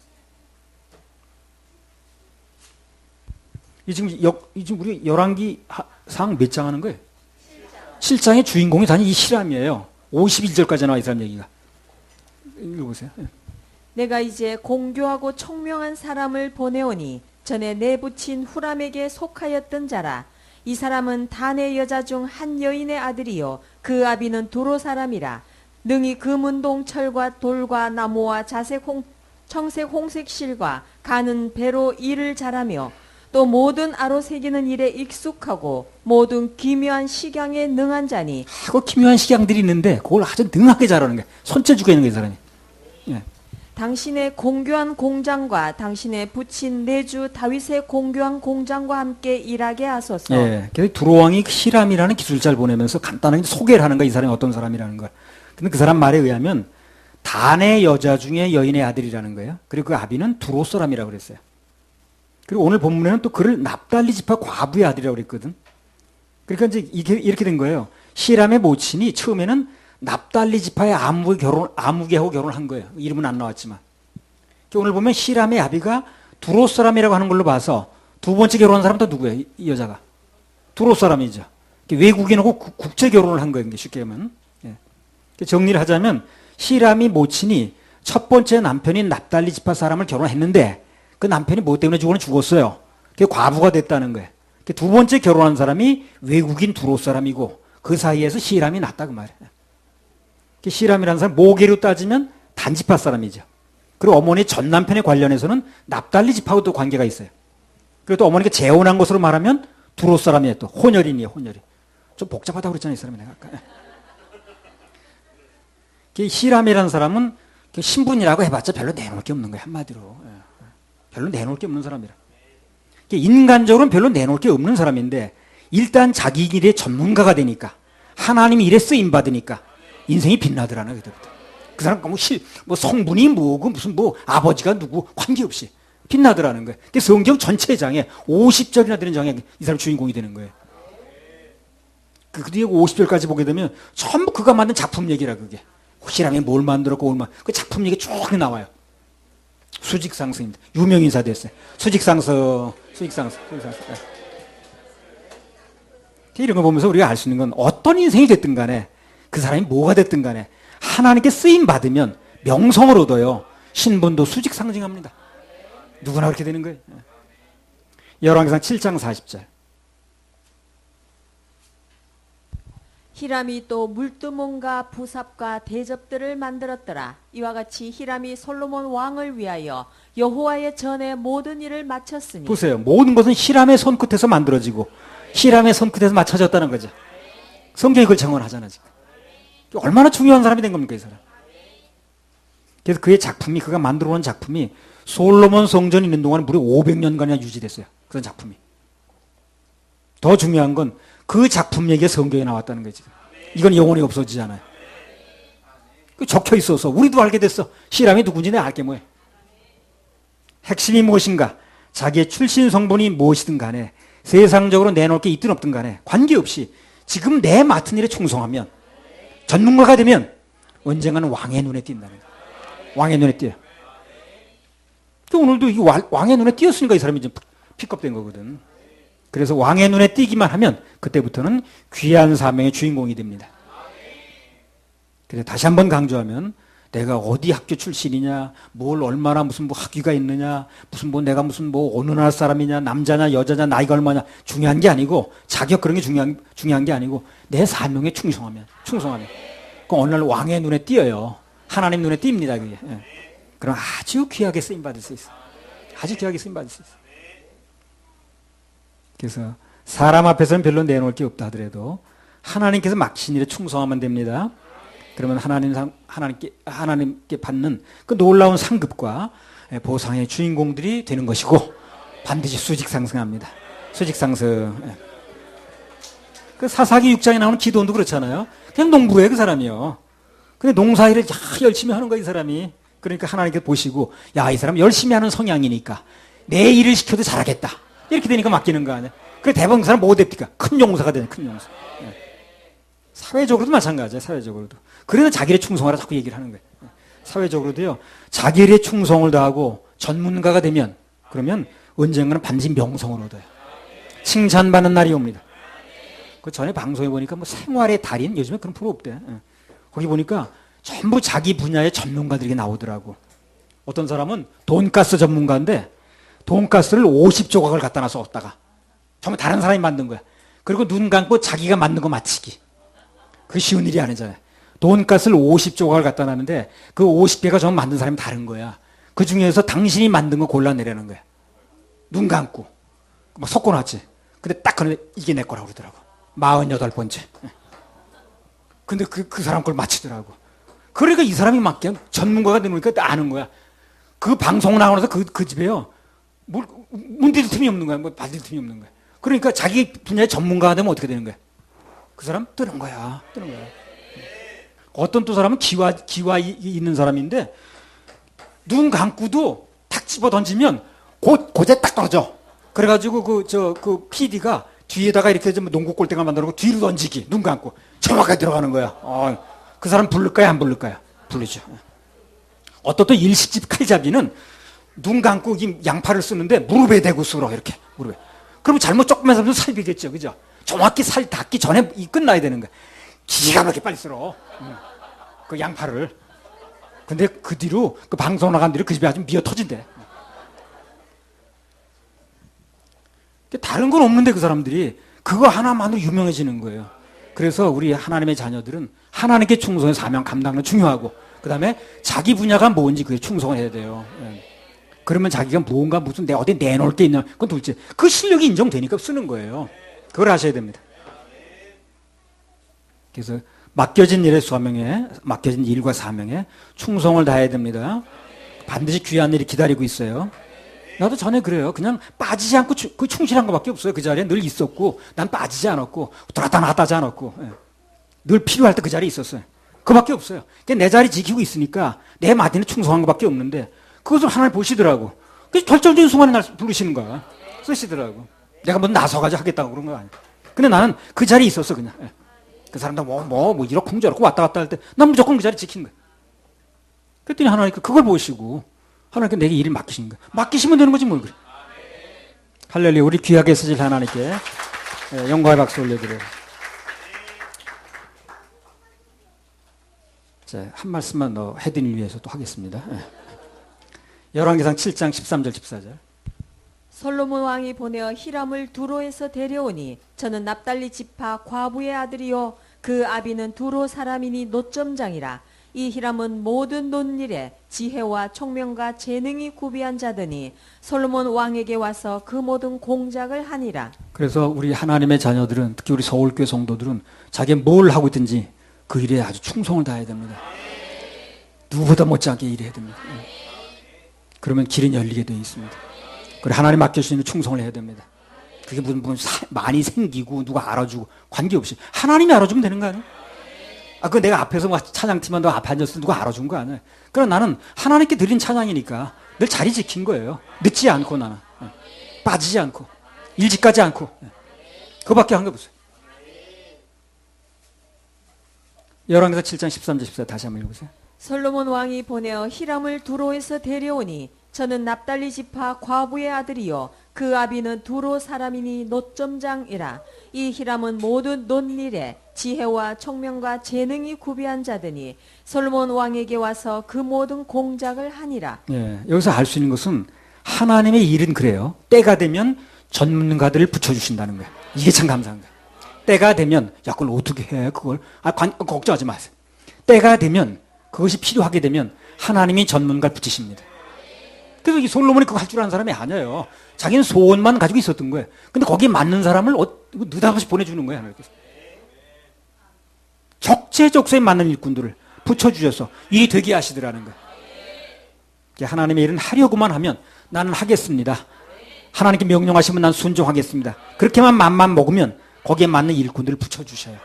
이 지금 우리 열왕기 상 몇 장 하는 거예요? 7장의 주인공이 단지 이 히람이에요. 51절까지 나와 이 사람 얘기가. 읽어보세요. 내가 이제 공교하고 청명한 사람을 보내오니 전에 내붙인 후람에게 속하였던 자라. 이 사람은 단의 여자 중 한 여인의 아들이요 그 아비는 두로 사람이라. 능히 금은동 철과 돌과 나무와 청색 홍색 실과 가는 배로 일을 잘하며 또 모든 아로 새기는 일에 익숙하고 모든 기묘한 식양에 능한 자니. 하고 기묘한 식양들이 있는데 그걸 아주 능하게 잘하는 거예요. 손재주가 있는 거예요, 이 사람이. 예. 당신의 공교한 공장과 당신의 부친 내주 다윗의 공교한 공장과 함께 일하게 하소서. 예. 그래서 두로왕이 히람이라는 기술자를 보내면서 간단하게 소개를 하는 거야. 이 사람이 어떤 사람이라는 걸. 근데 그 사람 말에 의하면 단의 여자 중에 여인의 아들이라는 거예요. 그리고 그 아비는 두로 사람이라고 그랬어요. 그리고 오늘 본문에는 또 그를 납달리 지파 과부의 아들이라고 그랬거든. 그러니까 이제 이렇게 된 거예요. 히람의 모친이 처음에는 납달리 지파의 아무개하고 결혼을 한 거예요. 이름은 안 나왔지만. 오늘 보면 히람의 아비가 두로 사람이라고 하는 걸로 봐서 두 번째 결혼한 사람은 또 누구예요? 이 여자가. 두로 사람이죠. 외국인하고 국제 결혼을 한 거예요. 쉽게 하면. 예. 정리를 하자면 히람이 모친이 첫 번째 남편인 납달리 지파 사람을 결혼했는데 그 남편이 뭐 때문에 죽었어요. 그게 과부가 됐다는 거예요. 두 번째 결혼한 사람이 외국인 두로 사람이고 그 사이에서 히람이 났다 그 말이에요. 히람이라는 사람 모계로 따지면 단지파 사람이죠. 그리고 어머니 전 남편에 관련해서는 납달리 지파하고 또 관계가 있어요. 그리고 또 어머니가 재혼한 것으로 말하면 두로 사람이에요. 또 혼혈인이에요. 혼혈이. 좀 복잡하다고 그랬잖아요. 이 사람이 내가 아까. 히람이라는 사람은 신분이라고 해봤자 별로 내놓을 게 없는 거예요. 한마디로. 별로 내놓을 게 없는 사람이라. 인간적으로는 별로 내놓을 게 없는 사람인데 일단 자기 일의 전문가가 되니까 하나님 일에 쓰임 받으니까 인생이 빛나더라는 그때부터. 그 사람 뭐 성분이 뭐고 무슨 뭐 아버지가 누구 관계없이 빛나더라는 거예요. 성경 전체 장에 50절이나 되는 장에 이 사람 주인공이 되는 거예요. 그 뒤에 50절까지 보게 되면 전부 그가 만든 작품 얘기라 그게. 히람이 뭘 만들었고 그 작품 얘기 쭉 나와요. 수직상승입니다. 유명 인사 됐어요. 수직상승. 이런 거 보면서 우리가 알 수 있는 건 어떤 인생이 됐든 간에 그 사람이 뭐가 됐든 간에 하나님께 쓰임 받으면 명성을 얻어요. 신분도 수직 상승합니다. 누구나 그렇게 되는 거예요. 열왕기상 7장 40절. 히람이 또 물두멍과 부삽과 대접들을 만들었더라. 이와 같이 히람이 솔로몬 왕을 위하여 여호와의 전에 모든 일을 마쳤으니. 보세요. 모든 것은 히람의 손끝에서 만들어지고 히람의 손끝에서 맞춰졌다는 거죠. 성경이 그걸 증언하잖아 지금. 얼마나 중요한 사람이 된 겁니까 이 사람. 그래서 그의 작품이 그가 만들어 놓은 작품이 솔로몬 성전이 있는 동안 무려 500년간이나 유지됐어요. 그런 작품이. 더 중요한 건 그 작품 얘기가 성경에 나왔다는 거지. 이건 영원히 없어지지 않아요. 적혀 있어서 우리도 알게 됐어. 히람이 누군지 내가 알게 뭐해. 핵심이 무엇인가? 자기의 출신 성분이 무엇이든 간에 세상적으로 내놓을 게 있든 없든 간에 관계없이 지금 내 맡은 일에 충성하면 전문가가 되면 언젠가는 왕의 눈에 띈다는 거예요. 왕의 눈에 띄어요. 오늘도 이 왕의 눈에 띄었으니까 이 사람이 좀 픽업된 거거든. 그래서 왕의 눈에 띄기만 하면 그때부터는 귀한 사명의 주인공이 됩니다. 그래서 다시 한번 강조하면 내가 어디 학교 출신이냐, 뭘 얼마나 무슨 뭐 학위가 있느냐, 무슨 뭐 내가 무슨 뭐 어느 나라 사람이냐, 남자냐, 여자냐, 나이가 얼마냐 중요한 게 아니고 자격 그런 게 중요한 게 아니고 내 사명에 충성하면. 그 어느 날 왕의 눈에 띄어요. 하나님 눈에 띕니다. 그게. 예. 그럼 아주 귀하게 쓰임 받을 수 있어. 아주 귀하게 쓰임 받을 수 있어. 그래서 사람 앞에서는 별로 내놓을 게 없다 하더라도 하나님께서 맡기신 일에 충성하면 됩니다. 그러면 하나님께 받는 그 놀라운 상급과 보상의 주인공들이 되는 것이고 반드시 수직 상승합니다. 수직 상승. 그 사사기 6장에 나오는 기도원도 그렇잖아요. 그냥 농부예요, 그 사람이요. 근데 농사일을 열심히 하는 거야, 이 사람이. 그러니까 하나님께서 보시고, 야, 이 사람 열심히 하는 성향이니까 내 일을 시켜도 잘하겠다. 이렇게 되니까 맡기는 거 아니야. 그래 대부분 그 사람 뭐 됩니까? 큰 용사가 되는 큰 용사. 사회적으로도 마찬가지야, 사회적으로도. 그래서 자기 일에 충성하라 자꾸 얘기를 하는 거예요. 사회적으로도요, 자기 일에 충성을 다하고 전문가가 되면, 그러면 언젠가는 반드시 명성을 얻어요. 칭찬받는 날이 옵니다. 그 전에 방송에 보니까 뭐 생활의 달인, 요즘에 그런 프로 없대. 거기 보니까 전부 자기 분야의 전문가들이 나오더라고. 어떤 사람은 돈가스 전문가인데, 돈가스를 50조각을 갖다 놔서 얻다가 정말 다른 사람이 만든 거야. 그리고 눈 감고 자기가 만든 거 맞히기. 그 쉬운 일이 아니잖아요. 돈가스를 50조각을 갖다 놨는데 그 50개가 정말 만든 사람이 다른 거야. 그 중에서 당신이 만든 거 골라내라는 거야. 눈 감고 막 섞어놨지. 근데 딱 그런데 이게 내 거라고 그러더라고. 48번째. 근데 그 사람 걸 맞히더라고. 그러니까 이 사람이 막 그냥 전문가가 되니까 아는 거야. 그 방송 나오면서 그 집에요. 문딜 틈이 없는 거야. 뭐 받을 틈이 없는 거야. 그러니까 자기 분야의 전문가가 되면 어떻게 되는 거야? 그 사람 뜨는 거야. 뜨는 거야. 어떤 또 사람은 기와 있는 사람인데 눈 감고도 탁 집어 던지면 고제 딱 떨어져. 그래가지고 그 PD가 뒤에다가 이렇게 좀 농구 골대가 만들고 뒤로 던지기. 눈 감고 정확하게 들어가는 거야. 그 사람 부를까요? 안 부를까요? 부르죠. 어떤 또 일식집 칼잡이는 눈 감고 이 양파를 쓰는데 무릎에 대고 쓸어 이렇게 무릎에. 그러면 잘못 조금만 하면 살비겠죠, 그죠? 정확히 살 닿기 전에 끝나야 되는 거야. 기가 막히게 빨리 쓸어. 그 양파를. 근데 그 뒤로 그 방송 나간 뒤로 그 집에 아주 미어 터진대. 다른 건 없는데 그 사람들이 그거 하나만으로 유명해지는 거예요. 그래서 우리 하나님의 자녀들은 하나님께 충성의 사명 감당은 중요하고 그 다음에 자기 분야가 뭔지 그에 충성을 해야 돼요. 그러면 자기가 무언가 무슨 내 어디 내놓을 게 있냐 그건 둘째. 그 실력이 인정되니까 쓰는 거예요. 그걸 하셔야 됩니다. 그래서 맡겨진 일의 사명에 맡겨진 일과 사명에 충성을 다해야 됩니다. 반드시 귀한 일이 기다리고 있어요. 나도 전에 그래요. 그냥 빠지지 않고 그 충실한 것밖에 없어요. 그 자리에 늘 있었고 난 빠지지 않았고 들어갔다 나갔다 하지 않았고 늘 필요할 때 그 자리에 있었어요. 그밖에 없어요. 그러니까 내 자리 지키고 있으니까 내 맡기는 충성한 것밖에 없는데 그것을 하나님 보시더라고. 그래서 결정적인 순간에 날 부르시는 거야. 쓰시더라고. 내가 뭐 나서가지고 하겠다고 그런 거 아니야. 근데 나는 그 자리에 있었어 그냥. 그 사람들 뭐 이렇고 저렇고 왔다 갔다 할 때 난 무조건 그 자리 지킨 거야. 그랬더니 하나님께 그걸 보시고 하나님께 내게 일을 맡기신 거야. 맡기시면 되는 거지 뭘 그래. 할렐루야. 우리 귀하게 쓰실 하나님께 영광의 박수 올려드려요. 자, 한 말씀만 더 헤드를 위해서 또 하겠습니다. 열왕기상 7장 13절 14절. 솔로몬 왕이 보내어 히람을 두로에서 데려오니 저는 납달리 지파 과부의 아들이요 그 아비는 두로 사람이니 노점장이라. 이 히람은 모든 논일에 지혜와 총명과 재능이 구비한 자더니 솔로몬 왕에게 와서 그 모든 공작을 하니라. 그래서 우리 하나님의 자녀들은 특히 우리 서울교회 성도들은 자기가 뭘 하고 있든지 그 일에 아주 충성을 다해야 됩니다. 누구보다 못지않게 일해야 됩니다. 그러면 길은 열리게 되어 있습니다. 그래 하나님 맡겨주시는 충성을 해야 됩니다. 그게 많이 생기고 누가 알아주고 관계없이 하나님이 알아주면 되는 거 아니에요? 그 내가 앞에서 찬양팀만 너 앞에 앉았을 때 누가 알아준 거 아니에요? 그럼 나는 하나님께 드린 찬양이니까 늘 자리 지킨 거예요. 늦지 않고 나는 빠지지 않고 일찍 가지 않고 그거밖에 한 게 없어요. 열왕기서 7장 13절 14절 다시 한번 읽어보세요. 솔로몬 왕이 보내어 히람을 두로에서 데려오니 저는 납달리 지파 과부의 아들이요 그 아비는 두로 사람이니 노점장이라. 이 히람은 모든 논일에 지혜와 총명과 재능이 구비한 자더니 솔로몬 왕에게 와서 그 모든 공작을 하니라. 예, 여기서 알 수 있는 것은 하나님의 일은 그래요. 때가 되면 전문가들을 붙여주신다는 거예요. 이게 참 감사한 거예요. 때가 되면 야 그걸 어떻게 해 그걸 걱정하지 마세요. 때가 되면 그것이 필요하게 되면 하나님이 전문가를 붙이십니다. 그래서 이 솔로몬이 그거 할 줄 아는 사람이 아니에요. 자기는 소원만 가지고 있었던 거예요. 근데 거기에 맞는 사람을 느닷없이 보내주는 거예요. 하나님께서. 적재적소에 맞는 일꾼들을 붙여주셔서 일이 되게 하시더라는 거예요. 하나님의 일은 하려고만 하면 나는 하겠습니다. 하나님께 명령하시면 난 순종하겠습니다. 그렇게만 맘만 먹으면 거기에 맞는 일꾼들을 붙여주셔요.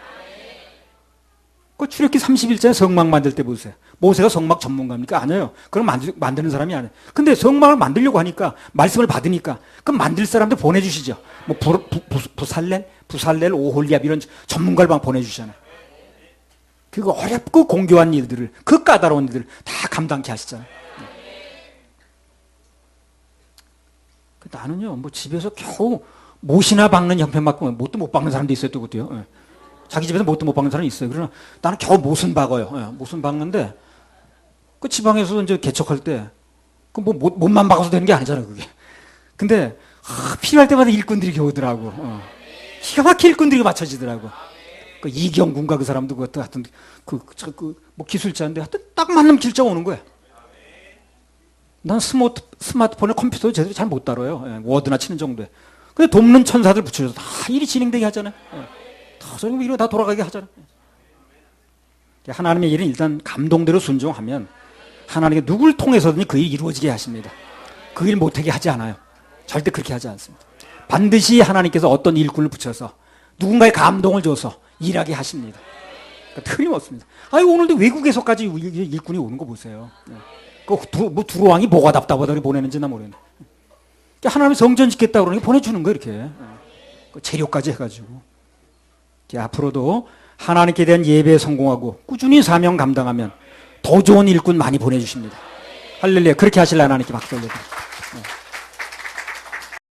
그 출애굽기 31장에 성막 만들 때 보세요. 모세가 성막 전문가입니까? 아니에요. 그럼 만드는 사람이 아니에요. 근데 성막을 만들려고 하니까 말씀을 받으니까 그럼 만들 사람들 보내주시죠. 뭐 부살렐, 오홀리압 이런 전문가를 막 보내주잖아요. 그거 어렵고 공교한 일들을 그 까다로운 일들을 다 감당케 하시잖아요. 나는요, 뭐 집에서 겨우 못이나 박는 형편 받고 못도 못 박는 사람도 있어요, 또 그것도요. 자기 집에서 못도 못 박는 사람이 있어요. 그러나 나는 겨우 못은 박아요. 못은 박는데 그 지방에서 이제 개척할 때 그 뭐 못만 박아서 되는 게 아니잖아요, 그게. 근데 필요할 때마다 일꾼들이 겨우더라고. 기가 막히게 일꾼들이 맞춰지더라고. 그 이경군가 그 사람도 그것도 하여튼 뭐 기술자인데 하여튼 딱 맞는 길자가 오는 거야. 난 스마트폰에 컴퓨터 제대로 잘 못 다뤄요. 워드나 치는 정도에. 근데 돕는 천사들 붙여줘서 다 일이 진행되게 하잖아요. 다 저런 거 이러고 다 돌아가게 하잖아요. 하나님의 일은 일단 감동대로 순종하면 하나님께 누굴 통해서든지 그 일이 이루어지게 하십니다. 그 일 못하게 하지 않아요. 절대 그렇게 하지 않습니다. 반드시 하나님께서 어떤 일꾼을 붙여서 누군가의 감동을 줘서 일하게 하십니다. 그러니까 틀림없습니다. 오늘도 외국에서까지 일꾼이 오는 거 보세요. 두로왕이 뭐가 답답하다고 보내는지 나 모르겠네. 하나님이 성전 짓겠다고 그러니 보내주는 거예요, 이렇게. 재료까지 해가지고. 앞으로도 하나님께 대한 예배에 성공하고 꾸준히 사명 감당하면 더 좋은 일꾼 많이 보내주십니다. 할렐루야. 그렇게 하실래 하나님께 박수 올려드립니다.